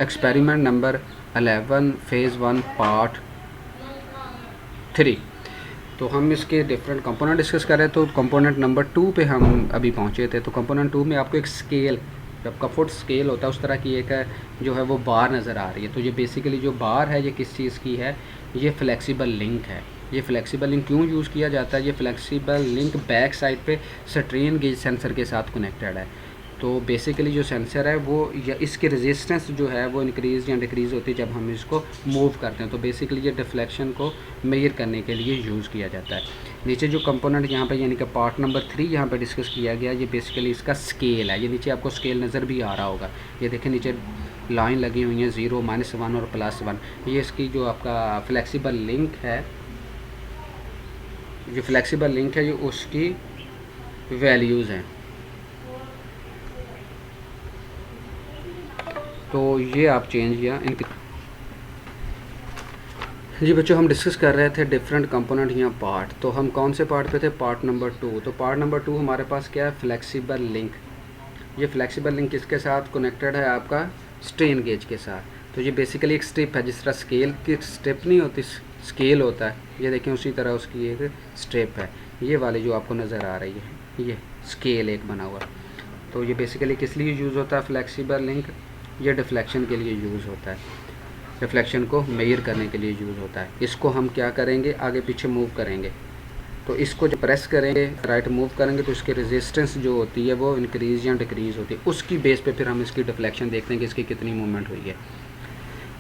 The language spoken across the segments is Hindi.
Experiment number 11 phase 1 part 3। तो हम इसके डिफरेंट कंपोनेंट डिस्कस कर रहे थे। तो कंपोनेंट नंबर 2 पे हम अभी पहुंचे थे। तो कंपोनेंट 2 में आपको एक स्केल, जब आपका फुट स्केल होता है उस तरह की एक जो है वो बार नज़र आ रही है। तो ये बेसिकली जो बार है ये किस चीज़ की है, ये फ्लेक्सिबल लिंक है। ये फ्लेक्सिबल लिंक क्यों यूज़ किया जाता है, ये फ्लेक्सिबल लिंक बैक साइड पे स्ट्रेन गेज सेंसर के साथ कनेक्टेड है। तो बेसिकली जो सेंसर है वो या इसकी रेजिस्टेंस जो है वो इंक्रीज़ या डिक्रीज़ होती है जब हम इसको मूव करते हैं। तो बेसिकली ये डिफ्लेक्शन को मेजर करने के लिए यूज़ किया जाता है। नीचे जो कंपोनेंट यहाँ पे यानी कि पार्ट नंबर 3 यहाँ पे डिस्कस किया गया, ये बेसिकली इसका स्केल है। ये नीचे आपको स्केल नज़र भी आ रहा होगा, ये देखें नीचे लाइन लगी हुई है 0, -1 और +1। ये इसकी जो आपका फ्लेक्सिबल लिंक है, जो फ्लेक्सिबल लिंक है ये उसकी वैल्यूज़ हैं। तो ये आप चेंज या जी बच्चों, हम डिस्कस कर रहे थे डिफरेंट कंपोनेंट या पार्ट। तो हम कौन से पार्ट पे थे, पार्ट नंबर 2। तो पार्ट नंबर 2 हमारे पास क्या है, फ्लेक्सिबल लिंक। ये फ्लेक्सिबल लिंक किसके साथ कनेक्टेड है, आपका स्ट्रेन गेज के साथ। तो ये बेसिकली एक स्ट्रिप है, जिस तरह स्केल की स्ट्रिप नहीं होती, स्केल होता है, ये देखें उसी तरह उसकी एक स्ट्रिप है। ये वाली जो आपको नज़र आ रही है ये स्केल एक बना हुआ। तो ये बेसिकली किस लिए यूज़ होता है फ्लेक्सिबल लिंक, ये डिफ्लेक्शन के लिए यूज़ होता है, रिफ्लेक्शन को मेजर करने के लिए यूज़ होता है। इसको हम क्या करेंगे, आगे पीछे मूव करेंगे। तो इसको जब प्रेस करेंगे, राइट मूव करेंगे, तो इसकी रेजिस्टेंस जो होती है वो इंक्रीज़ या डिक्रीज़ होती है। उसकी बेस पे फिर हम इसकी डिफ्लेक्शन देखते हैं कि इसकी कितनी मूवमेंट हुई है।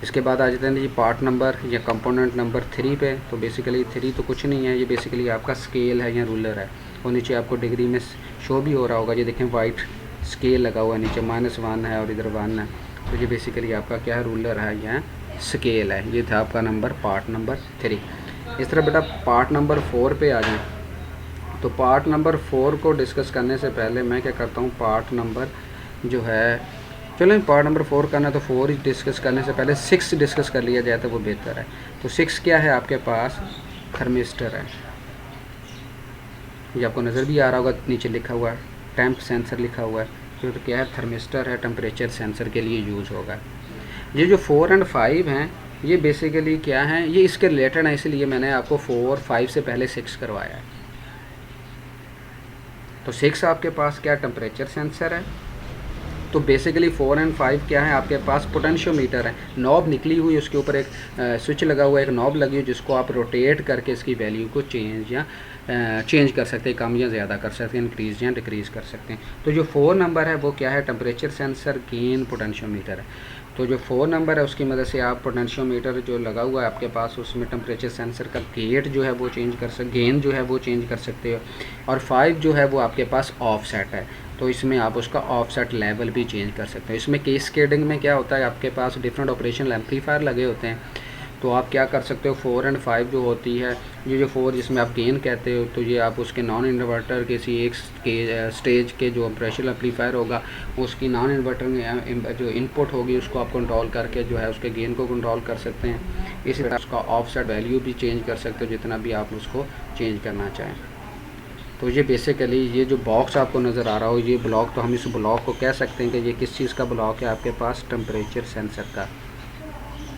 इसके बाद आ जाते हैं जी पार्ट नंबर या कंपोनेंट नंबर 3 पे। तो बेसिकली 3 तो कुछ नहीं है, ये बेसिकली आपका स्केल है या रूलर है। और नीचे आपको डिग्री में शो भी हो रहा होगा, ये देखें वाइट स्केल लगा हुआ है, नीचे -1 है और इधर 1 है। तो ये बेसिकली आपका क्या है, रूलर है या स्केल है। ये था आपका नंबर पार्ट नंबर 3। इस तरह बेटा पार्ट नंबर 4 पे आ जाएं। तो पार्ट नंबर 4 को डिस्कस करने से पहले मैं क्या करता हूँ, पार्ट नंबर जो है, चलो पार्ट नंबर 4 करना तो 4 ही डिस्कस करने से पहले 6 डिस्कस कर लिया जाए तो वो बेहतर है। तो 6 क्या है, आपके पास थर्मिस्टर है। ये आपको नज़र भी आ रहा होगा, नीचे लिखा हुआ है टेम्प सेंसर लिखा हुआ है। तो क्या है, थर्मिस्टर है, टेम्परेचर सेंसर के लिए यूज़ होगा। ये जो 4 और 5 हैं, ये बेसिकली क्या हैं, ये इसके रिलेटेड है, इसलिए मैंने आपको 4, 5 से पहले 6 करवाया है। तो 6 आपके पास क्या, टेम्परेचर सेंसर है। तो बेसिकली 4 और 5 क्या है, आपके पास पोटेंशियोमीटर है, नॉब निकली हुई, उसके ऊपर एक स्विच लगा हुआ है, एक नॉब लगी हुई, जिसको आप रोटेट करके इसकी वैल्यू को चेंज कर सकते हैं, कम या ज़्यादा कर सकते हैं, इंक्रीज़ या डिक्रीज़ कर सकते हैं। तो जो 4 नंबर है वो क्या है, टेम्परेचर सेंसर गेन पोटेंशियोमीटर है। तो जो 4 नंबर है उसकी मदद से आप पोटेंशियोमीटर जो लगा हुआ है आपके पास, उसमें टेम्परेचर सेंसर का गेट जो है वो चेंज कर सकते, गेन जो है वो चेंज कर सकते हो। और 5 जो है वो आपके पास ऑफसेट है, तो इसमें आप उसका ऑफसेट लेवल भी चेंज कर सकते हो। इसमें कैस्केडिंग में क्या होता है, आपके पास डिफरेंट ऑपरेशनल एम्पलीफायर लगे होते हैं। तो आप क्या कर सकते हो, 4 और 5 जो होती है, ये जो 4 जिसमें आप गेन कहते हो, तो ये आप उसके नॉन इन्वर्टर किसी एक स्टेज के जो ऑपरेशनल एम्पलीफायर होगा, उसकी नॉन इन्वर्टर में जो इनपुट होगी उसको आप कंट्रोल करके जो है उसके गेन को कंट्रोल कर सकते हैं। इसी तरह उसका ऑफसेट वैल्यू भी चेंज कर सकते हो, जितना भी आप उसको चेंज करना चाहें। तो ये बेसिकली ये जो बॉक्स आपको नज़र आ रहा हो, ये ब्लॉक, तो हम इस ब्लॉक को कह सकते हैं कि ये किस चीज़ का ब्लॉक है, आपके पास टेम्परेचर सेंसर का,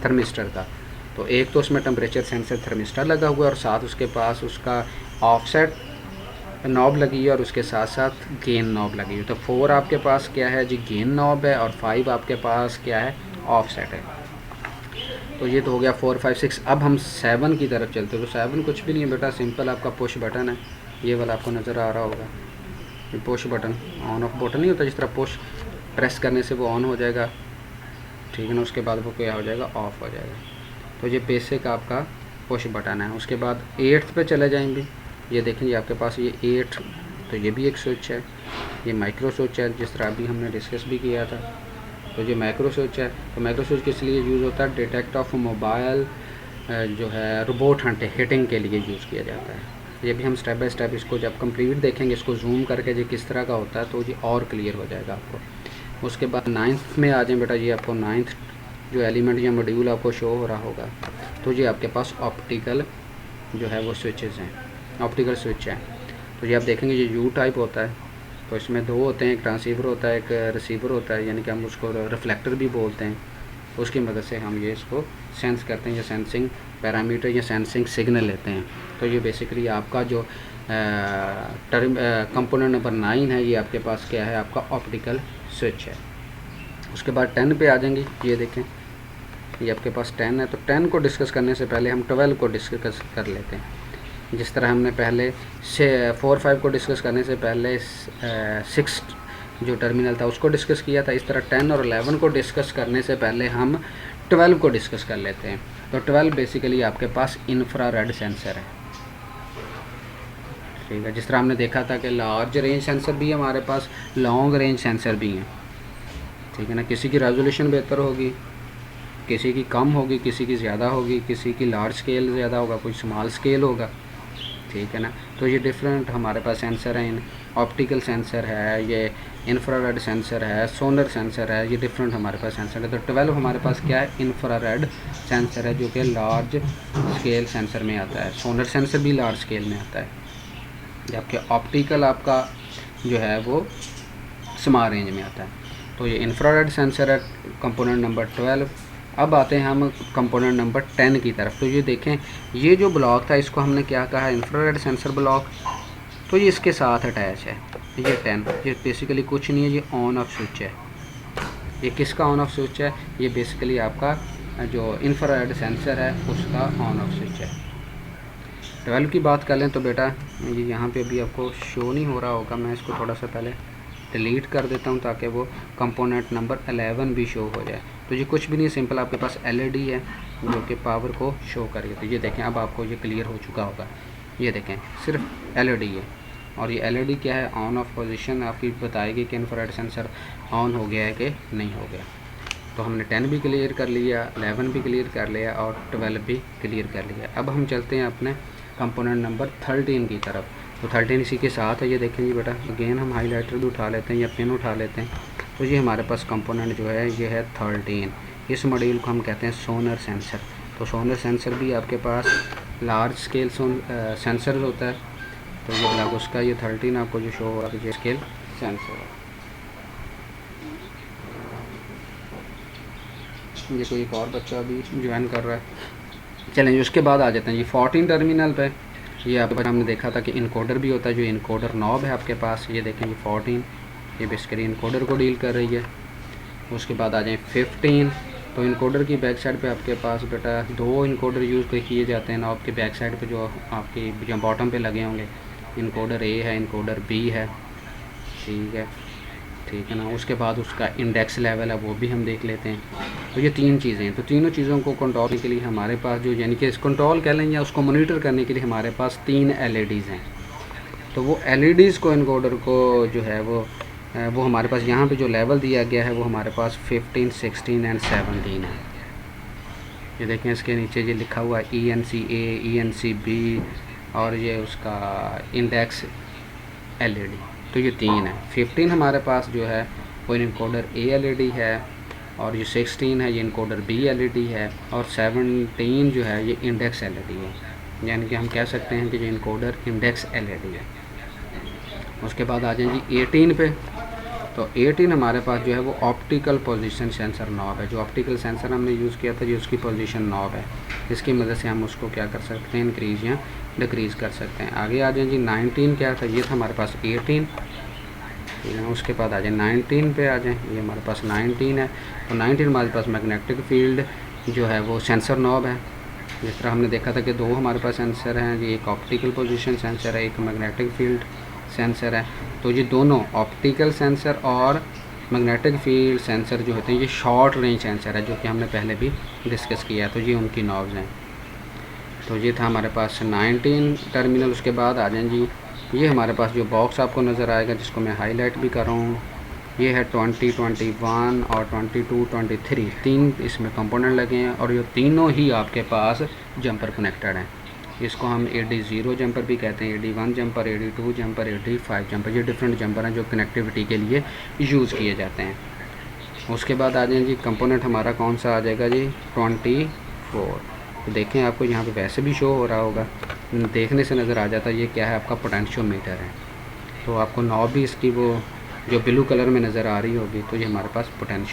थर्मिस्टर का। तो एक तो उसमें टेम्परेचर सेंसर थर्मिस्टर लगा हुआ है और साथ उसके पास उसका ऑफसेट नॉब लगी है और उसके साथ साथ गेन नॉब लगी है। तो 4 आपके पास क्या है जी, गेन नॉब है, और 5 आपके पास क्या है, ऑफसेट है। तो ये तो हो गया 4, 5, 6। अब हम 7 की तरफ चलते हैं। तो 7 कुछ भी नहीं है बेटा, सिंपल आपका पुश बटन है, ये वाला आपको नज़र आ रहा होगा, ये push button, on off button नहीं होता, जिस तरह पुश प्रेस करने से वो ऑन हो जाएगा, ठीक है ना, उसके बाद वो क्या हो जाएगा, ऑफ हो जाएगा। तो ये बेसिक आपका पुश बटन है। उसके बाद 8th पे चले जाएंगे, ये देखेंगे आपके पास ये 8, तो ये भी एक स्विच है, ये माइक्रो स्विच है, जिस तरह अभी हमने डिस्कस भी किया था। तो ये माइक्रो स्विच है। तो माइक्रो स्विच किस लिए यूज़ होता है, डिटेक्ट ऑफ मोबाइल जो है रोबोट हिटिंग के लिए यूज़ किया जाता है। ये भी हम स्टेप बाय स्टेप इसको जब कंप्लीट देखेंगे, इसको जूम करके जो किस तरह का होता है, तो ये और क्लियर हो जाएगा आपको। उसके बाद 9th में आ जाए बेटा, ये आपको 9th जो एलिमेंट या मॉड्यूल आपको शो हो रहा होगा, तो ये आपके पास ऑप्टिकल जो है वो स्विचेस हैं, ऑप्टिकल स्विच है। तो ये आप देखेंगे ये यू टाइप होता है। तो इसमें 2 होते हैं, एक ट्रांसीवर होता है, एक रिसीवर होता है, यानी कि हम उसको रिफ्लेक्टर भी बोलते हैं। उसकी मदद से हम ये इसको सेंस करते हैं, या सेंसिंग पैरामीटर या सेंसिंग सिग्नल लेते हैं। तो ये बेसिकली आपका जो कंपोनेंट नंबर 9 है, ये आपके पास क्या है, आपका ऑप्टिकल स्विच है। उसके बाद 10 पे आ जाएंगे। ये देखें, ये आपके पास 10 है। तो 10 को डिस्कस करने से पहले हम 12 को डिस्कस कर लेते हैं। जिस तरह हमने पहले 4, 5 को डिस्कस करने से पहले 6 जो टर्मिनल था उसको डिस्कस किया था, इस तरह 10 और 11 को डिस्कस करने से पहले हम 12 को डिस्कस कर लेते हैं। तो 12 बेसिकली आपके पास इंफ्रारेड सेंसर है, ठीक है। जिस तरह हमने देखा था कि लार्ज रेंज सेंसर भी है हमारे पास, लॉन्ग रेंज सेंसर भी हैं, ठीक है ना। किसी की रेजोल्यूशन बेहतर होगी, किसी की कम होगी, किसी की ज़्यादा होगी, किसी की लार्ज स्केल ज़्यादा होगा, कोई स्मॉल स्केल होगा, ठीक है ना। तो ये डिफरेंट हमारे पास सेंसर हैं। ऑप्टिकल सेंसर है, ये इंफ्रारेड सेंसर है, सोनर सेंसर है, ये डिफरेंट हमारे पास सेंसर है। तो 12 हमारे पास क्या है, इंफ्रारेड सेंसर है, जो कि लार्ज स्केल सेंसर में आता है। सोनर सेंसर भी लार्ज स्केल में आता है, जबकि ऑप्टिकल आपका जो है वो स्मॉल रेंज में आता है। तो ये इंफ्रारेड सेंसर है, कंपोनेंट नंबर 12। अब आते हैं हम कंपोनेंट नंबर 10 की तरफ। तो ये देखें, ये जो ब्लॉक था इसको हमने क्या कहा, इंफ्रारेड सेंसर ब्लॉक। तो ये इसके साथ अटैच है, ये 10। ये बेसिकली कुछ नहीं है, ये ऑन ऑफ स्विच है। ये किसका ऑन ऑफ स्विच है, ये बेसिकली आपका जो इंफ्रारेड सेंसर है उसका ऑन ऑफ स्विच है। 12 की बात कर लें तो बेटा ये यहाँ पे अभी आपको शो नहीं हो रहा होगा, मैं इसको थोड़ा सा पहले डिलीट कर देता हूँ ताकि वो कंपोनेंट नंबर 11 भी शो हो जाए। तो ये कुछ भी नहीं, सिंपल आपके पास LED है जो कि पावर को शो करेगी। तो ये देखें, अब आपको ये क्लियर हो चुका होगा। ये देखें, सिर्फ LED है, और ये LED क्या है, ऑन ऑफ पोजीशन आपकी बताएगी कि इंफ्रारेड सेंसर ऑन हो गया है कि नहीं हो गया। तो हमने 10 भी क्लियर कर लिया, 11 भी क्लियर कर लिया और 12 भी क्लियर कर लिया। अब हम चलते हैं अपने कंपोनेंट नंबर 13 की तरफ। तो 13 इसी के साथ है। ये देखें जी बेटा, अगेन हम हाईलाइटर भी उठा लेते हैं या पेन उठा लेते हैं। तो ये हमारे पास कंपोनेंट जो है ये है 13। इस मॉड्यूल को हम कहते हैं सोनर सेंसर। तो सोनर सेंसर भी आपके पास लार्ज स्केल सेंसर होता है। तो ये ब्लॉक उसका ये 13 आपको जो शो हो रहा है ये स्केल सेंसर है। ये कोई एक और बच्चा भी ज्वाइन कर रहा है। चलें, उसके बाद आ जाते हैं जी 14 टर्मिनल पे। ये आपके पास हमने देखा था कि इनकोडर भी होता है, जो इनकोडर नॉब है आपके पास। ये देखें, ये 14 ये बेसिकली इनकोडर को डील कर रही है। उसके बाद आ जाए 15। तो इनकोडर की बैक साइड पे आपके पास बेटा 2 इनकोडर यूज़ किए जाते हैं नॉब के बैक साइड पे, जो आपकी जो बॉटम पे लगे होंगे। इनकोडर A है, इनकोडर B है, ठीक है ना। उसके बाद उसका इंडेक्स लेवल है, वो भी हम देख लेते हैं। तो ये 3 चीज़ें हैं। तो तीनों चीज़ों को कंट्रोल करने के लिए हमारे पास जो यानी कि कंट्रोल कह लें या उसको मॉनिटर करने के लिए हमारे पास 3 LEDs हैं। तो वो LEDs को इनकोडर को जो है वो हमारे पास यहाँ पे जो लेवल दिया गया है वो हमारे पास 15, 16 एंड 17 है। ये देखें, इसके नीचे ये लिखा हुआ है ENC-A, ENC-B और ये उसका इंडेक्स LED। तो ये 3 है। 15 हमारे पास जो है वो इनकोडर A LED है, और ये 16 है ये इनकोडर B LED है, और 17 जो है ये इंडेक्स LED है। यानी कि हम कह सकते हैं कि ये इनकोडर इंडेक्स LED है। उसके बाद आ जाए जी 18 पे। तो 18 हमारे पास जो है वो ऑप्टिकल पोजीशन सेंसर नॉब है। जो ऑप्टिकल सेंसर हमने यूज़ किया था ये उसकी पोजीशन नॉब है, इसकी मदद से हम उसको क्या कर सकते हैं, इंक्रीज़ या डिक्रीज़ कर सकते हैं। आगे आ जाए जी 19 क्या था, ये था हमारे पास 18, ठीक है। उसके बाद आ जाए 19 पे आ जाए, ये हमारे पास 19 है। तो 19 हमारे पास मैग्नेटिक फील्ड जो है वो सेंसर नॉब है। जिस तरह हमने देखा था कि 2 हमारे पास सेंसर हैं, ये एक ऑप्टिकल पोजीशन सेंसर है, एक मैग्नेटिक फील्ड सेंसर है। तो ये दोनों ऑप्टिकल सेंसर और मैग्नेटिक फील्ड सेंसर जो होते हैं ये शॉर्ट रेंज सेंसर है, जो कि हमने पहले भी डिस्कस किया है। तो ये उनकी नॉब्स हैं। तो ये था हमारे पास 19 टर्मिनल। उसके बाद आ जाए जी, ये हमारे पास जो बॉक्स आपको नज़र आएगा जिसको मैं हाईलाइट भी कर रहा हूँ, ये है 20, 21 और 22, 23। 3 इसमें कंपोनेंट लगे हैं और ये तीनों ही आपके पास जंपर कनेक्टेड हैं। इसको हम AD0 जंपर भी कहते हैं, AD1 jumper, AD2 jumper, AD5 jumper. ये डिफरेंट जंपर हैं जो कनेक्टिविटी के लिए यूज़ किए जाते हैं। उसके बाद आ जाए जी कंपोनेंट हमारा कौन सा आ जाएगा जी 24। तो देखें, आपको यहाँ पे वैसे भी शो हो रहा होगा, देखने से नज़र आ जाता है ये क्या है, आपका पोटेंशियोमीटर है। तो आपको नॉब भी इसकी वो जो ब्लू कलर में नज़र आ रही होगी, तो ये हमारे पास पोटेंशियो